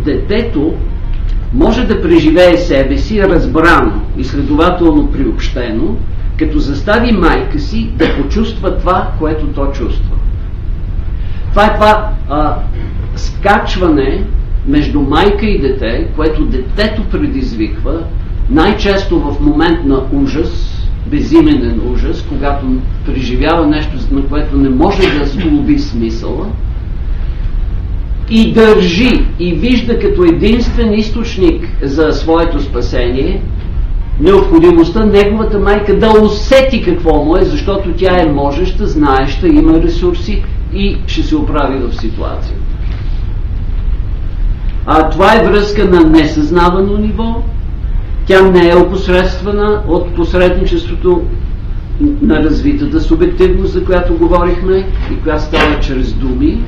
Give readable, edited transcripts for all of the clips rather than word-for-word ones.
детето може да преживее себе си разбрано и следователно приобщено, като застави майка си да почувства това, което то чувства. Това е това скачване между майка и дете, което детето предизвиква най-често в момент на ужас, безименен ужас, когато преживява нещо, на което не може да сглоби смисъла, и държи и вижда като единствен източник за своето спасение необходимостта неговата майка да усети какво му е, защото тя е можеща, знаеща, има ресурси и ще се оправи в ситуацията. Това е връзка на несъзнавано ниво. Тя не е опосредствана от посредничеството на развитата субективност, за която говорихме и която става чрез думи.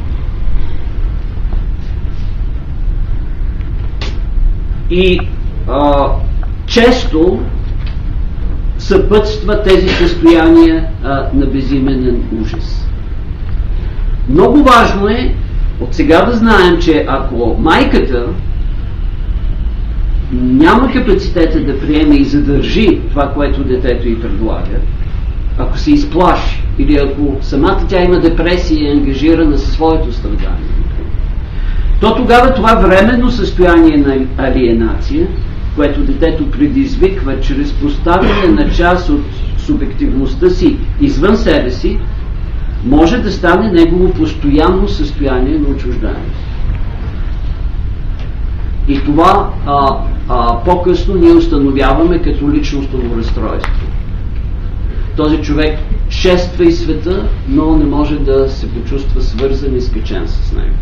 И често съпътства тези състояния на безименен ужас. Много важно е от сега да знаем, че ако майката няма капацитета да приеме и задържи това, което детето й предлага, ако се изплаши или ако самата тя има депресия и е ангажирана със своето страдание, то тогава това временно състояние на алиенация, което детето предизвиква чрез поставяне на част от субективността си извън себе си, може да стане негово постоянно състояние на отчужданост. И това по-късно ние установяваме като личностно разстройство. Този човек шества из света, но не може да се почувства свързан и скачен с него.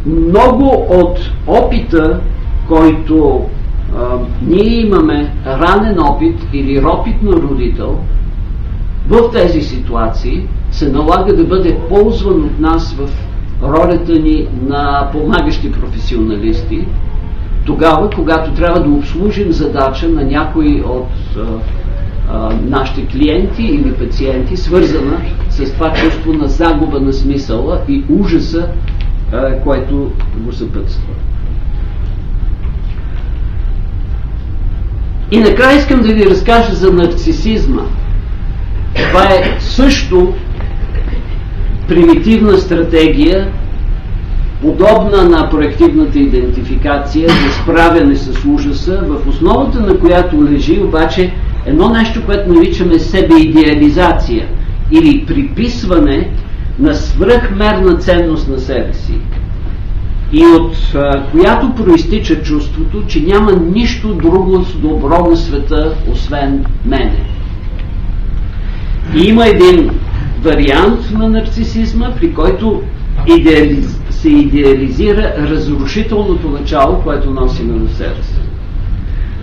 Много от опита, който ние имаме, ранен опит или опит на родител, в тези ситуации се налага да бъде ползван от нас в ролята ни на помагащи професионалисти, тогава, когато трябва да обслужим задача на някой от нашите клиенти или пациенти, свързана с това чувство на загуба на смисъла и ужаса, което го съпътства. И накрая искам да ви разкажа за нарцисизма. Това е също примитивна стратегия, подобна на проективната идентификация за справяне с ужаса, в основата на която лежи обаче едно нещо, което наричаме себеидеализация или приписване на свръхмерна ценност на себе си, и от която проистича чувството, че няма нищо друго добро на света, освен мене. И има един вариант на нарцисизма, при който се идеализира разрушителното начало, което носим в себе си.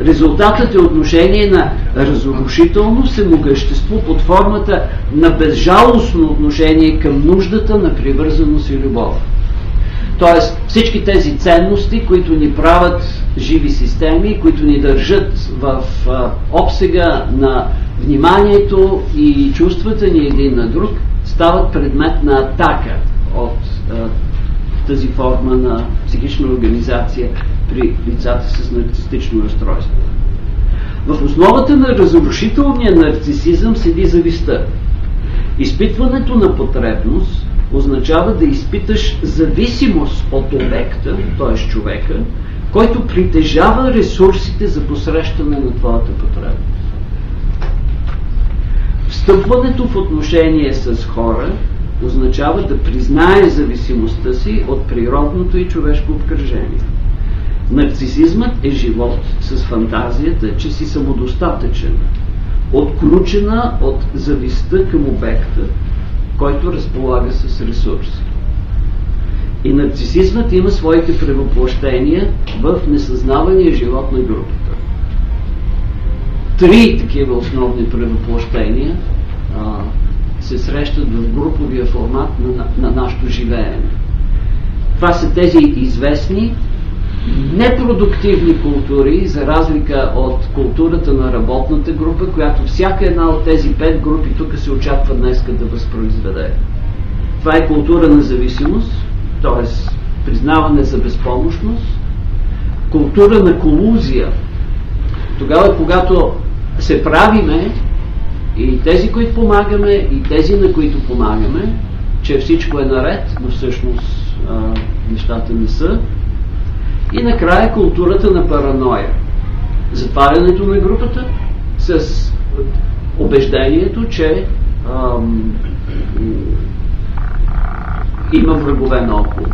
Резултатът е отношение на разрушително самогъщество под формата на безжалостно отношение към нуждата на привързаност и любов. Тоест всички тези ценности, които ни правят живи системи, които ни държат в обсега на вниманието и чувствата ни един на друг, стават предмет на атака от тази форма на психична организация при лицата с нарцистично разстройство. В основата на разрушителния нарцисизъм седи завистта. Изпитването на потребност означава да изпиташ зависимост от обекта, т.е. човека, който притежава ресурсите за посрещане на твоята потребност. Встъпването в отношение с хора означава да признае зависимостта си от природното и човешко обкръжение. Нарцисизмът е живот с фантазията, че си самодостатъчен, отключена от завистта към обекта, който разполага с ресурси. И нарцисизмът има своите превъплъщения в несъзнавания живот на групата. 3 такива основни превъплъщения се срещат в груповия формат на нашето живеене. Това са тези известни непродуктивни култури, за разлика от културата на работната група, която всяка една от тези 5 групи тук се очаква днеска да възпроизведе. Това е култура на зависимост, т.е. признаване за безпомощност, култура на колузия. Тогава, когато се правиме, и тези, които помагаме, и тези, на които помагаме, че всичко е наред, но всъщност нещата не са. И накрая културата на параноя. Затварянето на групата с убеждението, че има врагове наоколо.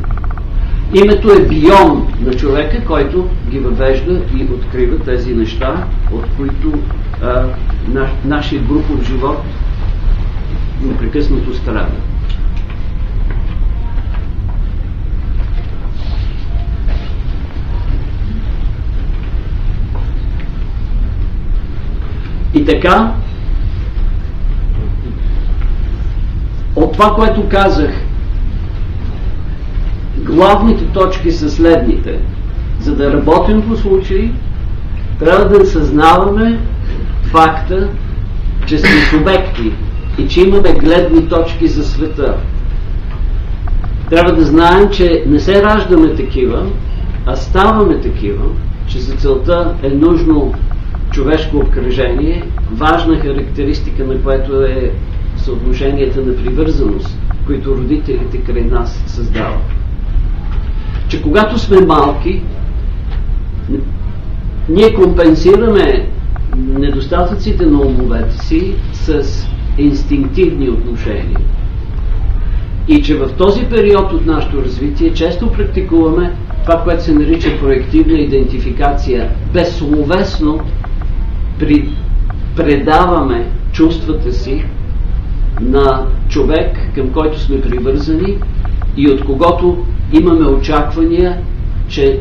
Името е биом на човека, който ги въвежда и открива тези неща, от които нашия групов живот непрекъснато страда. И така, от това, което казах, главните точки са следните. За да работим по случаи, трябва да съзнаваме факта, че сме субекти и че имаме гледни точки за света. Трябва да знаем, че не се раждаме такива, а ставаме такива, че за целта е нужно човешко обкръжение, важна характеристика на което е съотношенията на привързаност, които родителите край нас създават. Че когато сме малки, ние компенсираме недостатъците на умовете си с инстинктивни отношения. И че в този период от нашето развитие често практикуваме това, което се нарича проективна идентификация. Безсловесно предаваме чувствата си на човек, към който сме привързани и от когото имаме очаквания, че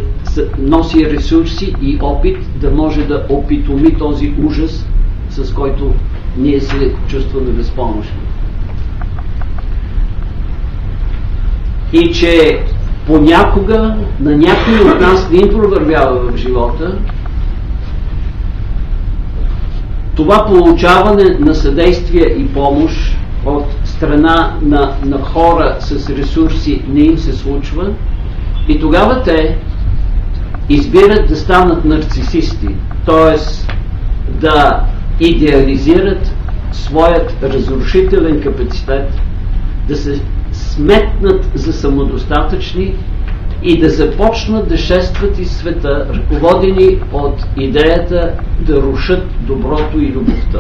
носи ресурси и опит да може да опитоми този ужас, с който ние се чувстваме безпомощни. И че понякога на някой от нас не им провървява в живота това получаване на съдействие и помощ от страна на хора с ресурси не им се случва и тогава те избират да станат нарцисисти, т.е. да идеализират своят разрушителен капацитет, да се сметнат за самодостатъчни и да започнат да шестват из света, ръководени от идеята да рушат доброто и любовта.